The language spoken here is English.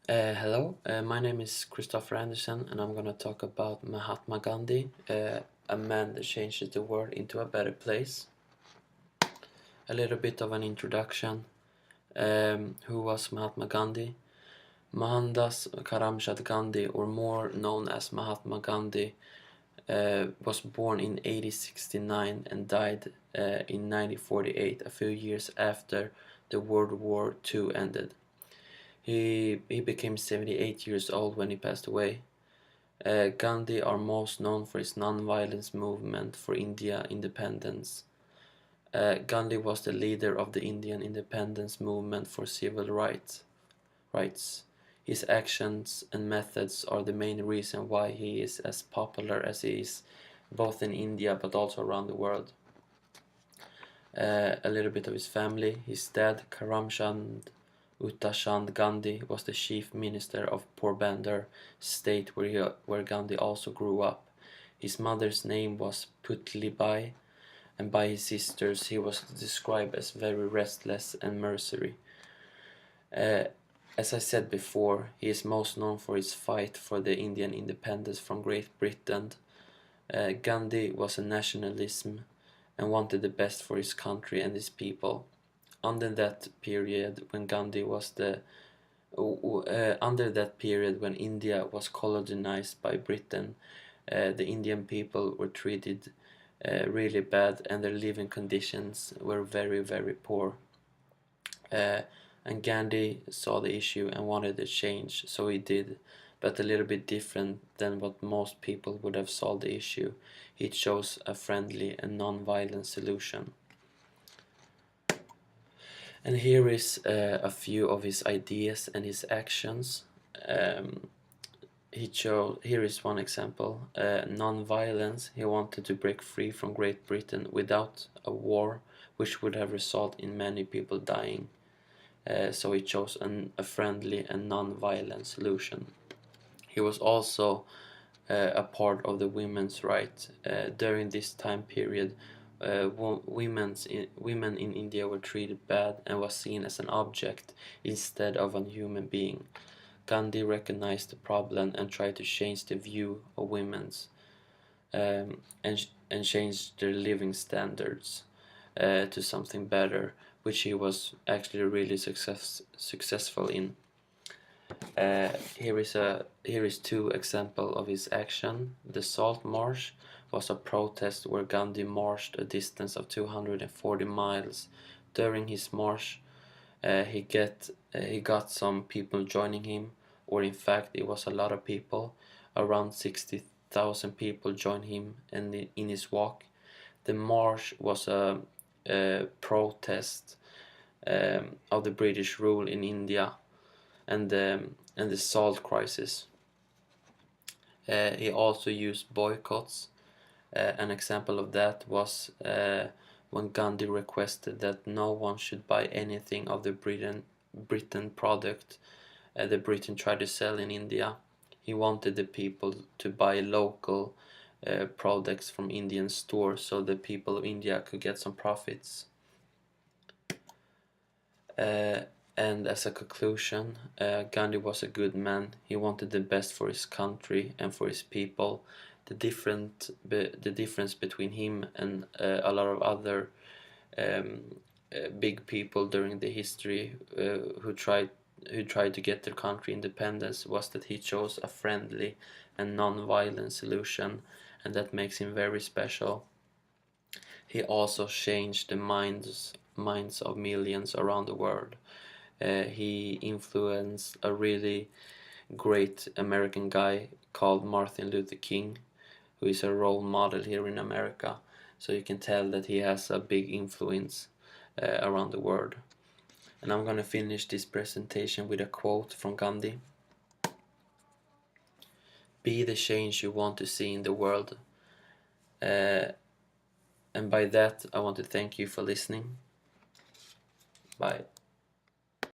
Hello, my name is Christopher Anderson, and I'm gonna talk about Mahatma Gandhi, a man that changed the world into a better place. A little bit of an introduction. Who was Mahatma Gandhi? Mohandas Karamchand Gandhi, or more known as Mahatma Gandhi, was born in 1869 and died in 1948, a few years after the World War II ended. He became 78 years old when he passed away. Gandhi are most known for his non-violence movement for India independence. Gandhi was the leader of the Indian independence movement for civil rights. His actions and methods are the main reason why he is as popular as he is, both in India but also around the world. A little bit of his family. His dad, Karamchand Uttachand Gandhi, was the chief minister of Porbandar state where Gandhi also grew up. His mother's name was Putlibai, and by his sisters he was described as very restless and mercenary. As I said before, he is most known for his fight for the Indian independence from Great Britain. Gandhi was a nationalism and wanted the best for his country and his people. Under that period when India was colonized by Britain, the Indian people were treated really bad, and their living conditions were very, very poor. And Gandhi saw the issue and wanted a change, so he did, but a little bit different than what most people would have solved the issue. He chose a friendly and non-violent solution. And here is a few of his ideas and his actions. Here is one example, non-violence. He wanted to break free from Great Britain without a war, which would have resulted in many people dying. So he chose a friendly and non-violent solution. He was also a part of the women's right. During this time period, women in India were treated bad and was seen as an object instead of a human being. Gandhi recognized the problem and tried to change the view of women's and change their living standards to something better, which he was actually really successful in. Here is two examples of his action. The Salt March was a protest where Gandhi marched a distance of 240 miles. During his march, he got some people joining him, or in fact, it was a lot of people. Around 60,000 people joined him in his walk. The march was a protest of the British rule in India and the salt crisis. He also used boycotts. An example of that was when Gandhi requested that no one should buy anything of the Britain product the Britain tried to sell in India. He wanted the people to buy local products from Indian stores so the people of India could get some profits. And as a conclusion, Gandhi was a good man. He wanted the best for his country and for his people. The difference between him and a lot of other big people during the history who tried to get their country independence was that he chose a friendly and non-violent solution, and that makes him very special. He also changed the minds of millions around the world. He influenced a really great American guy called Martin Luther King, who is a role model here in America. So you can tell that he has a big influence around the world. And I'm gonna finish this presentation with a quote from Gandhi. Be the change you want to see in the world. And by that, I want to thank you for listening. Bye.